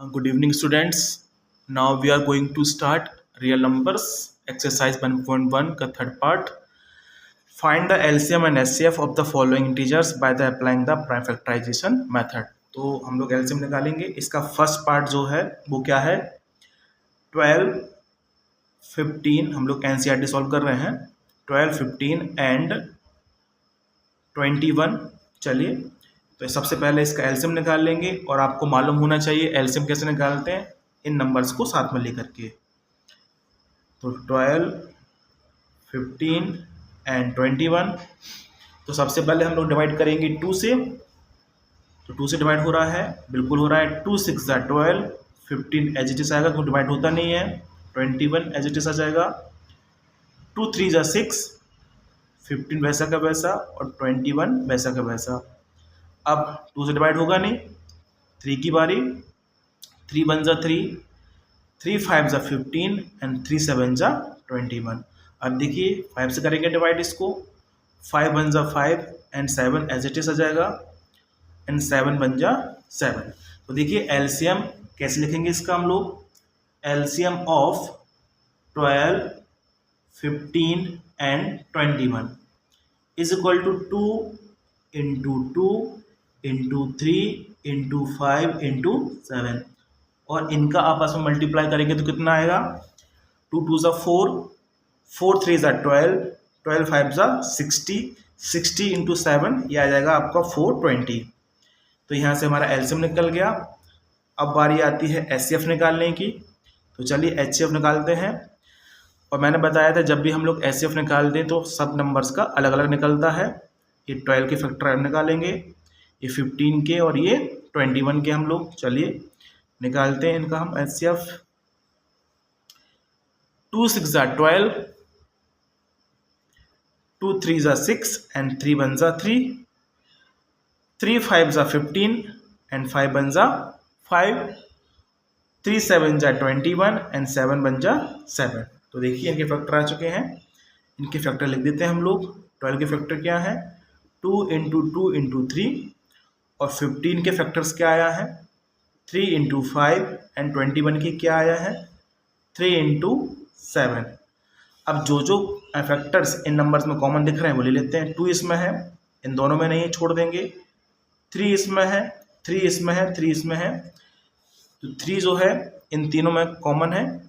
Good evening, students. Now we are going to start real numbers exercise 1.1 का third part. Find the LCM and SCF of the following integers by the applying the prime factorization method. तो हम लोग LCM निकालेंगे. इसका first part जो है वो क्या है, 12, 15. हम लोग NCERT सॉल्व कर रहे हैं. 12, 15 एंड 21. चलिए, तो सबसे पहले इसका एलसीएम निकाल लेंगे और आपको मालूम होना चाहिए एलसीएम कैसे निकालते हैं, इन नंबर्स को साथ में लेकर के. तो 12, 15 एंड 21. तो सबसे पहले हम लोग डिवाइड करेंगे 2 से. तो 2 से डिवाइड हो रहा है, बिल्कुल हो रहा है. 2 6 ज़ा 12, 15 एज इट इज आएगा क्योंकि डिवाइड होता नहीं है. 21 एज इट इज आ जाएगा. 2 3 ज़ा 6, 15 वैसा का वैसा और 21 वैसा का वैसा. अब 2 से डिवाइड होगा नहीं, 3 की बारी. 3 1 ज़ा 3, 3 5 ज़ा 15 एंड 3 7 ज़ा 21. अब देखिए 5 से करेंगे डिवाइड इसको. 5 1 ज़ा 5 एंड 7 एज इट इज आ जाएगा एंड 7 1 ज़ा 7. तो देखिए एलसीएम कैसे लिखेंगे इसका हम लोग. LCM of 12, 15 and 21 is equal to 2 into 2 into 3 into 5 into 7. और इनका आपस में मल्टीप्लाई करेंगे तो कितना आएगा. 2 2 ज़ा 4, 4 3 ज़ा 12, 12 5 ज़ा 60, 60 इंटू 7 ये आ जाएगा आपका 420. तो यहाँ से हमारा एलसीएम निकल गया. अब बारी आती है एचसीएफ निकालने की. तो चलिए एचसीएफ निकालते हैं. और मैंने बताया था जब भी हम लोग एचसीएफ निकालते हैं तो सब नंबर्स का अलग अलग निकलता है. ये 12 के फैक्टर निकालेंगे, ये 15 के और ये 21 के हम लोग. चलिए निकालते हैं इनका हम एचसीएफ. 2 6 ज़ा 12, 2 3 ज़ा 6 एंड 3 1 ज़ा 3, 3 5 ज़ा 15 एंड 5 1 ज़ा 5, 3 7 ज़ा 21 एंड 7 1 ज़ा 7. तो देखिए इनके फैक्टर आ चुके हैं. इनके फैक्टर लिख देते हैं हम लोग. 12 के फैक्टर क्या है, 2 इंटू 2 इंटू 3. और 15 के फैक्टर्स क्या आया है, 3 इंटू 5 एंड 21 की क्या आया है, 3 इंटू 7. अब जो जो फैक्टर्स इन नंबर्स में कॉमन दिख रहे हैं वो ले लेते हैं. 2 इसमें है, इन दोनों में नहीं है, छोड़ देंगे. 3 इसमें है, 3 इसमें है, 3 इसमें है. तो 3 जो है इन तीनों में कॉमन है.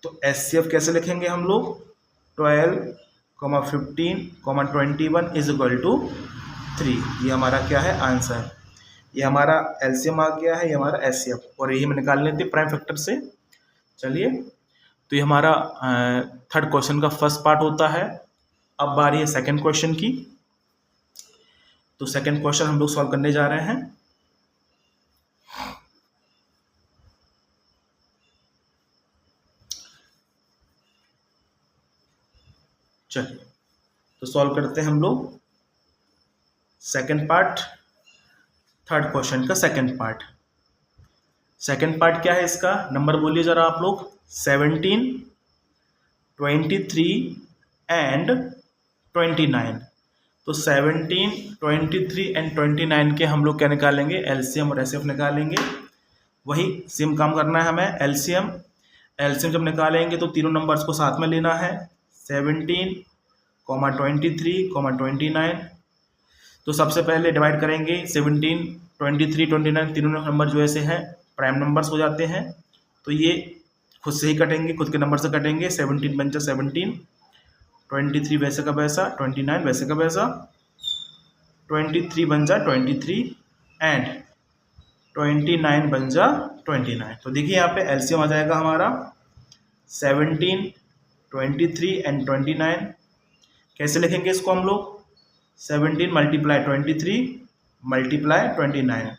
तो एचसीएफ कैसे लिखेंगे हम लोग, 12, 15, 21 इज इक्वल टू 3. ये हमारा क्या है आंसर. ये हमारा एलसीएम आ गया है, ये हमारा एचसीएफ. और यही हम निकाल लेते प्राइम फैक्टर से. चलिए, तो ये हमारा थर्ड क्वेश्चन का फर्स्ट पार्ट होता है. अब बारी है सेकंड क्वेश्चन की. तो सेकंड क्वेश्चन हम लोग सॉल्व करने जा रहे हैं. चलिए, तो सॉल्व करते हैं हम लोग सेकंड पार्ट, थर्ड क्वेश्चन का सेकंड पार्ट. सेकंड पार्ट क्या है इसका, नंबर बोलिए जरा आप लोग. 17, 23 एंड 29. तो 17, 23 एंड 29 के हम लोग क्या निकालेंगे, एलसीएम और एचसीएफ निकालेंगे. वही सेम काम करना है हमें. एलसीएम जब निकालेंगे तो तीनों नंबर्स को साथ में लेना है. 17, 23, 29. तो सबसे पहले डिवाइड करेंगे 17, 23, 29 तीनों नंबर जो ऐसे हैं प्राइम नंबर्स हो जाते हैं. तो ये खुद से ही कटेंगे, खुद के नंबर से कटेंगे. 17 बन जा 17, 23 वैसे का वैसा, 29 वैसे का वैसा, 23 बन जा 23 एंड 29 बन जा 29. तो देखिए यहाँ पे एलसीएम आ जाएगा हमारा 17, 23 एंड 29. कैसे लिखेंगे इसको हम लोग, 17 मल्टीप्लाई 23 मल्टीप्लाई 29.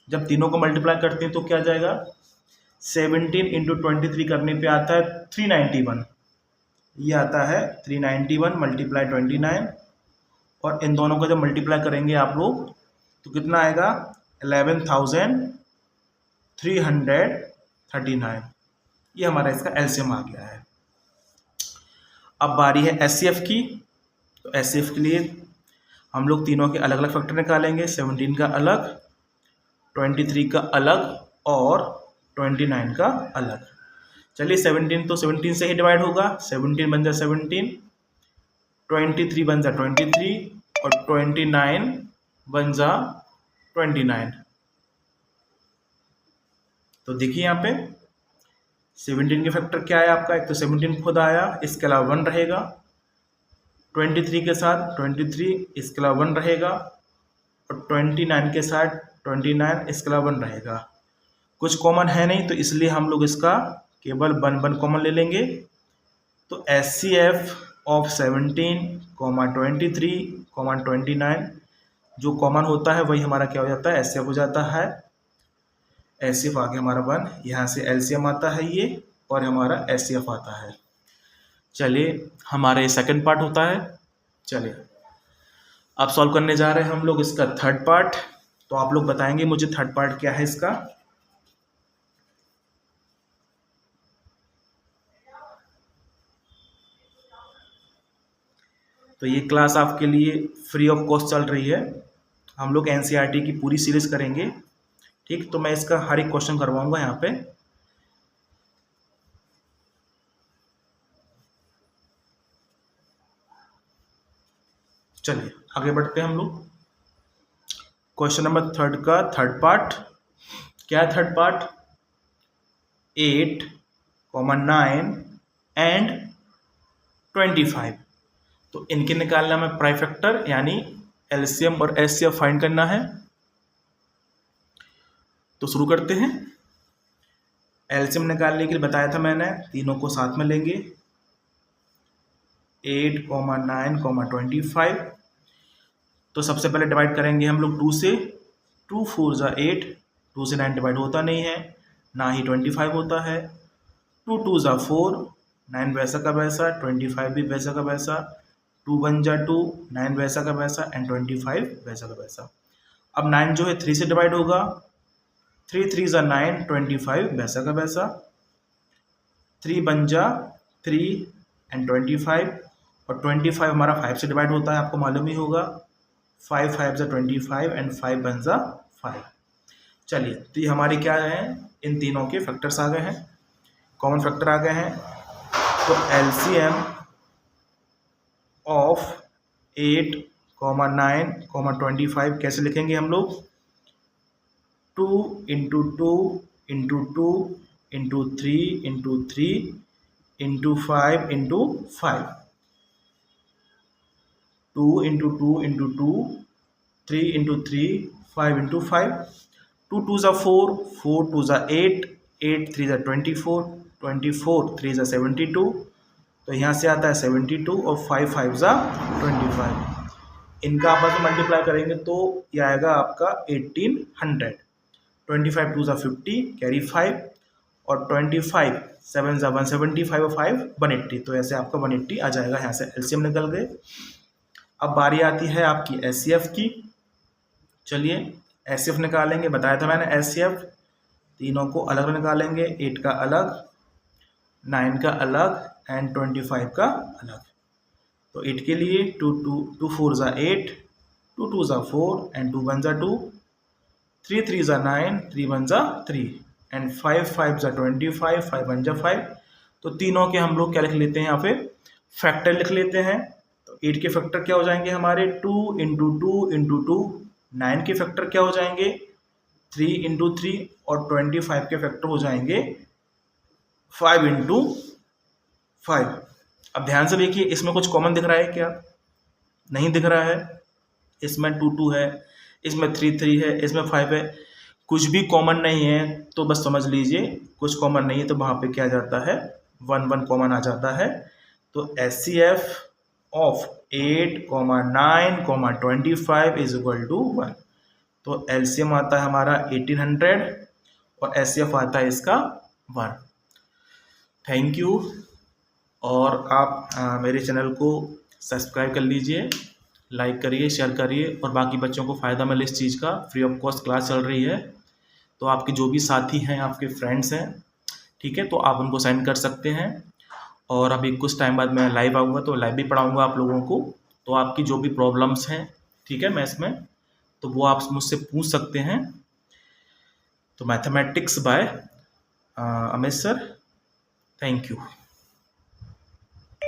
जब तीनों को मल्टीप्लाई करते हैं तो क्या जाएगा, 17 इंटू 23 करने पे आता है 391. ये आता है 391 मल्टीप्लाई 29. और इन दोनों को जब मल्टीप्लाई करेंगे आप लोग तो कितना आएगा, 11,339. ये हमारा इसका एलसीएम आ गया है. अब बारी है एचसीएफ की. तो एचसीएफ के लिए हम लोग तीनों के अलग अलग फैक्टर निकालेंगे. 17 का अलग, 23 का अलग और 29 का अलग। चलिए 17 तो 17 से ही डिवाइड होगा, 17 बन जाए 17, 23 बन जा 23 और 29 बन जा 29। तो देखिए यहाँ पे 17 के फैक्टर क्या है आपका, एक तो 17 खुद आया, इसके अलावा 1 रहेगा, 23 के साथ 23, इसके अलावा 1 रहेगा, और 29 के साथ 29, इसके अलावा 1 रहेगा। कुछ कॉमन है नहीं, तो इसलिए हम लोग इसका केवल 1 कॉमन ले लेंगे। तो HCF ऑफ 17, 23, 29 जो कॉमन होता है वही हमारा क्या हो जाता है, HCF हो जाता है। HCF आगे हमारा 1, यहाँ से LCM आता है ये, और हमारा HCF आता है। चलिए हमारे सेकंड पार्ट होता है। चलिए अब सॉल्व करने जा रहे हैं हम लोग इसका थर्ड पार्ट। तो आप लोग बताएंगे मुझे थर्ड पार्ट क्या है इसका। तो ये क्लास आपके लिए फ्री ऑफ कॉस्ट चल रही है, हम लोग NCERT की पूरी सीरीज करेंगे, ठीक। तो मैं इसका हर एक क्वेश्चन करवाऊंगा यहाँ पे। चलिए आगे बढ़ते हैं हम लोग। क्वेश्चन नंबर थर्ड का थर्ड पार्ट क्या है, थर्ड पार्ट 8, 9 एंड 25। तो इनके निकालना में ट्राइफैक्टर यानी LCM और HCF फाइंड करना है। तो शुरू करते हैं। LCM निकालने के लिए बताया था मैंने, तीनों को साथ में लेंगे, 8, 9, 25। तो सबसे पहले डिवाइड करेंगे हम लोग 2 से, 2 4 जा 8, 2 से 9 डिवाइड होता नहीं है, ना ही 25 होता है। 2 2 जा 4, 9 वैसा का वैसा, 25 भी वैसा का वैसा, 2 1 जा 2, 9 वैसा का वैसा एंड 25 वैसा का वैसा। अब 9 जो है 3 से डिवाइड होगा, 3 3 जा 9, 25 वैसा का वैसा, 3 बन जा 3 एंड 25, और 25 हमारा 5 से डिवाइड होता है, आपको मालूम ही होगा, 5 5 जा 25 एंड 5 बन जा 5। चलिए तो ये हमारी क्या है, इन तीनों के फैक्टर्स आ गए हैं, कॉमन फैक्टर आ गए हैं। तो LCM ऑफ 8, 9, 25 कैसे लिखेंगे हम लोग, 2 into 2 into 2 into 3 into 3 into 5 into 5, 2 into 2 into 2, 3 into 3, 5 into 5, 2 2 जा 4, 4 2 जा 8, 8 3 जा 24, 24 3 जा 72, तो यहाँ से आता है 72, और 5 5 जा 25। इनका आपस में मल्टीप्लाई करेंगे तो ये आएगा आपका 1800। 25 2 जा 50 कैरी 5, और 25 7 जा 175 और 5 180, तो ऐसे आपका 180 आ जाएगा। यहाँ से LCM निकल गए। अब बारी आती है आपकी HCF की। चलिए HCF निकालेंगे, बताया था मैंने HCF तीनों को अलग निकालेंगे, 8 का अलग, 9 का अलग एंड 25 का अलग। तो 8 के लिए 2 4 जा 8, 2 2 जा 4 एंड 2 1 जा 2, 3 3 जा 9, 3 1 जा 3 एंड 5 5 जा 25, 5 1 जा 5। तो तीनों के हम लोग क्या लिख लेते हैं, यहाँ पे फैक्टर लिख लेते हैं। तो 8 के फैक्टर क्या हो जाएंगे हमारे, 2 इंटू 2 इंटू 2, 9 के फैक्टर क्या हो जाएंगे, 3 इंटू 3, और 25 के फैक्टर हो जाएंगे 5 इंटू 5। अब ध्यान से देखिए, इसमें कुछ कॉमन दिख रहा है क्या, नहीं दिख रहा है। इसमें 2 2 है, इसमें 3 3 है, इसमें 5 है, कुछ भी कॉमन नहीं है। तो बस समझ लीजिए कुछ कॉमन नहीं है, तो वहाँ पे क्या जाता है, 1 1 कॉमन आ जाता है। तो HCF of 8, 9, 25 is equal to 1। तो LCM आता है हमारा 1800 और HCF आता है इसका 1। Thank you. और आप मेरे चैनल को सब्सक्राइब कर लीजिए, लाइक करिए, शेयर करिए, और बाकी बच्चों को फ़ायदा मिले इस चीज़ का। फ्री ऑफ कॉस्ट क्लास चल रही है, तो आपके जो भी साथी हैं, आपके फ्रेंड्स हैं, ठीक है, तो आप उनको सेंड कर सकते हैं। और अभी कुछ टाइम बाद मैं लाइव आऊँगा, तो लाइव भी पढ़ाऊँगा आप लोगों को। तो आपकी जो भी प्रॉब्लम्स हैं, ठीक है, मैथ्स में, तो वो आप मुझसे पूछ सकते हैं। तो mathematics bye Amit sir, thank you.